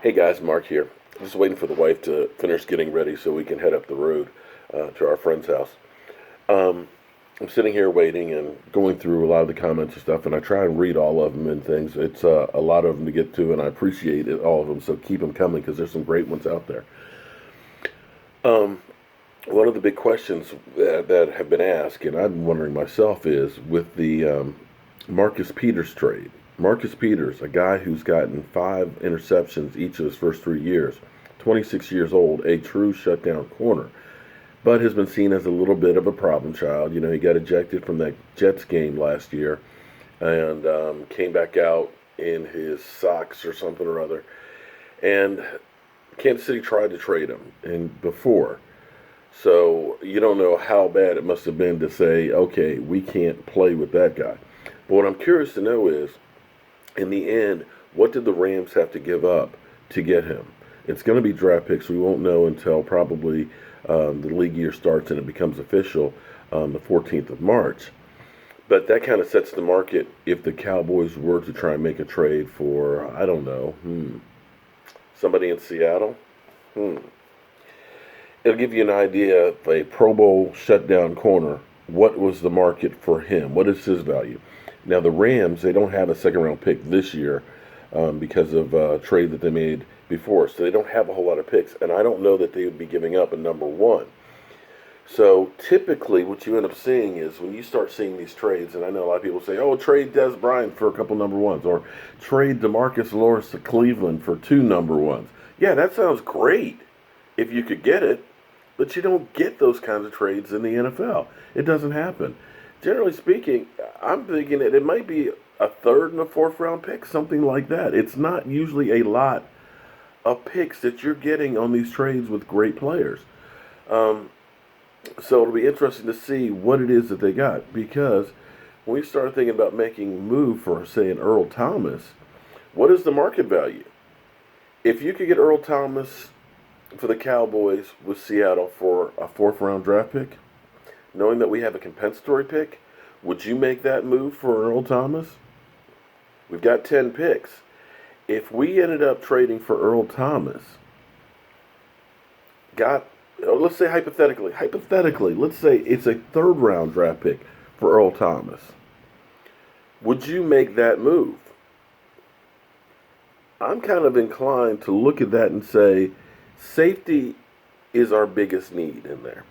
Hey guys, Mark here. Just waiting for the wife to finish getting ready so we can head up the road to our friend's house. Um, I'm sitting here waiting and going through a lot of the comments and stuff, and I try and read all of them and things. It's a lot of them to get to, and I appreciate it, all of them, so keep them coming because there's some great ones out there. Um, One of the big questions that have been asked, and I'm wondering myself, is with the Marcus Peters trade. Marcus Peters, a guy who's gotten 5 interceptions each of his first 3 years, 26 years old, a true shutdown corner, but has been seen as a little bit of a problem child. He got ejected from that Jets game last year and came back out in his socks or something or other. And Kansas City tried to trade him and before. So you don't know how bad it must have been to say, okay, we can't play with that guy. But what I'm curious to know is, in the end, what did the Rams have to give up to get him? It's going to be draft picks. We won't know until probably the league year starts and it becomes official the 14th of March. But that kind of sets the market if the Cowboys were to try and make a trade for, I don't know, somebody in Seattle. Hmm. It'll give you an idea of a Pro Bowl shutdown corner. What was the market for him? What is his value? Now, the Rams, they don't have a second-round pick this year because of a trade that they made before. So they don't have a whole lot of picks. And I don't know that they would be giving up a number one. So typically what you end up seeing is when you start seeing these trades, and I know a lot of people say, oh, trade Des Bryant for a couple number ones, or trade DeMarcus Lawrence to Cleveland for 2 number ones. Yeah, that sounds great if you could get it. But you don't get those kinds of trades in the NFL. It doesn't happen. Generally speaking, I'm thinking that it might be a third and a fourth round pick, something like that. It's not usually a lot of picks that you're getting on these trades with great players. So it'll be interesting to see what it is that they got. Because when we start thinking about making a move for, say, an Earl Thomas, what is the market value? If you could get Earl Thomas for the Cowboys with Seattle for a fourth round draft pick, knowing that we have a compensatory pick, would you make that move for Earl Thomas? We've got 10 picks. If we ended up trading for Earl Thomas, let's say hypothetically, let's say it's a third round draft pick for Earl Thomas, would you make that move? I'm kind of inclined to look at that and say, safety is our biggest need in there.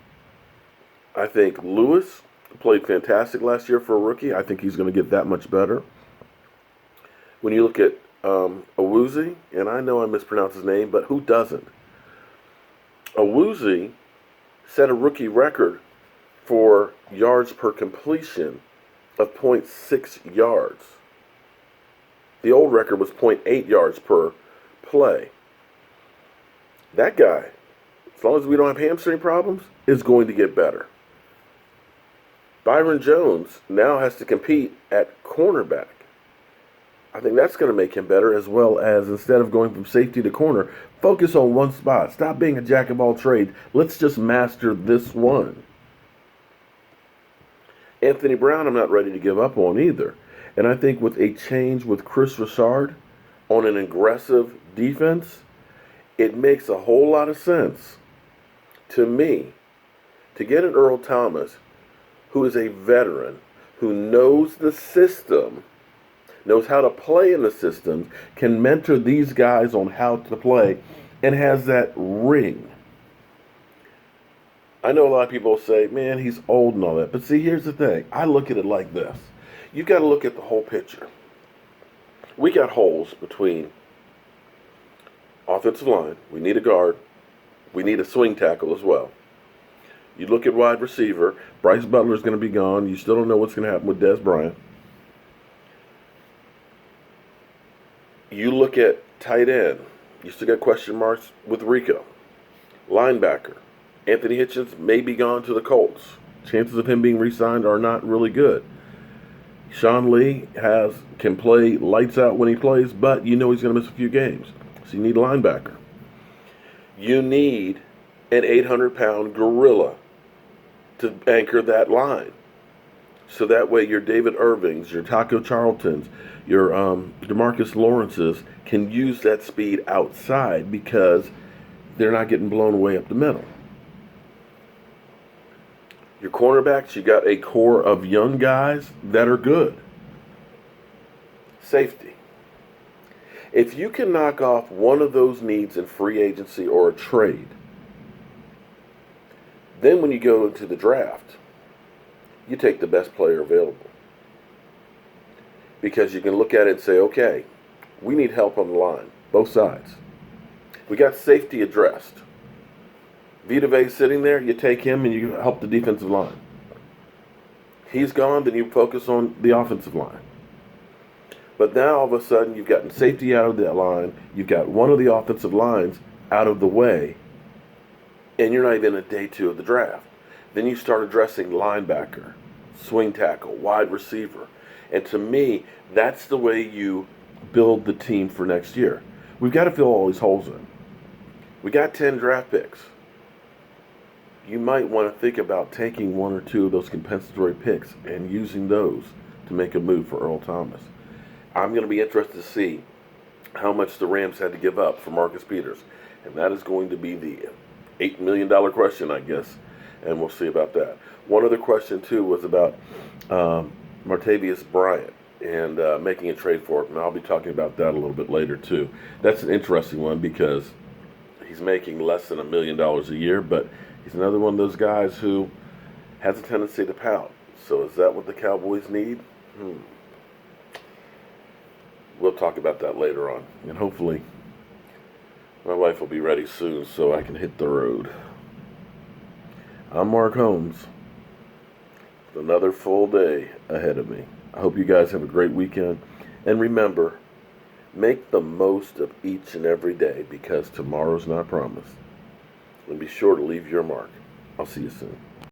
I think Lewis played fantastic last year for a rookie. I think he's going to get that much better. When you look at Awuzie, and I know I mispronounced his name, but who doesn't? Awuzie set a rookie record for yards per completion of .6 yards. The old record was .8 yards per play. That guy, as long as we don't have hamstring problems, is going to get better. Byron Jones now has to compete at cornerback. I think that's going to make him better, as well as, instead of going from safety to corner, focus on one spot. Stop being a jack of all trades. Let's just master this one. Anthony Brown, I'm not ready to give up on either. And I think with a change with Chris Richard on an aggressive defense, it makes a whole lot of sense to me to get an Earl Thomas who is a veteran, who knows the system, knows how to play in the system, can mentor these guys on how to play, and has that ring. I know a lot of people say, man, he's old and all that. But see, here's the thing. I look at it like this. You've got to look at the whole picture. We got holes between offensive line. We need a guard. We need a swing tackle as well. You look at wide receiver. Bryce Butler's going to be gone. You still don't know what's going to happen with Des Bryant. You look at tight end. You still got question marks with Rico. Linebacker. Anthony Hitchens may be gone to the Colts. Chances of him being re-signed are not really good. Sean Lee can play lights out when he plays, but you know he's going to miss a few games. So you need a linebacker. You need an 800-pound gorilla to anchor that line. So that way your David Irvings, your Taco Charltons, your DeMarcus Lawrences can use that speed outside because they're not getting blown away up the middle. Your cornerbacks, you got a core of young guys that are good. Safety. If you can knock off one of those needs in free agency or a trade, then when you go into the draft, you take the best player available. Because you can look at it and say, okay, we need help on the line, both sides. We got safety addressed. Vita Vea's sitting there, you take him and you help the defensive line. He's gone, then you focus on the offensive line. But now all of a sudden you've gotten safety out of that line, you've got one of the offensive lines out of the way, and you're not even at day 2 of the draft. Then you start addressing linebacker, swing tackle, wide receiver. And to me, that's the way you build the team for next year. We've got to fill all these holes in. We got 10 draft picks. You might want to think about taking 1 or 2 of those compensatory picks and using those to make a move for Earl Thomas. I'm going to be interested to see how much the Rams had to give up for Marcus Peters. And that is going to be the $8 million question, I guess. And we'll see about that. One other question, too, was about Martavius Bryant and making a trade for it. And I'll be talking about that a little bit later, too. That's an interesting one because he's making less than $1 million a year, but he's another one of those guys who has a tendency to pout. So is that what the Cowboys need? We'll talk about that later on. And hopefully my wife will be ready soon so I can hit the road. I'm Mark Holmes. With another full day ahead of me. I hope you guys have a great weekend. And remember, make the most of each and every day because tomorrow's not promised. And be sure to leave your mark. I'll see you soon.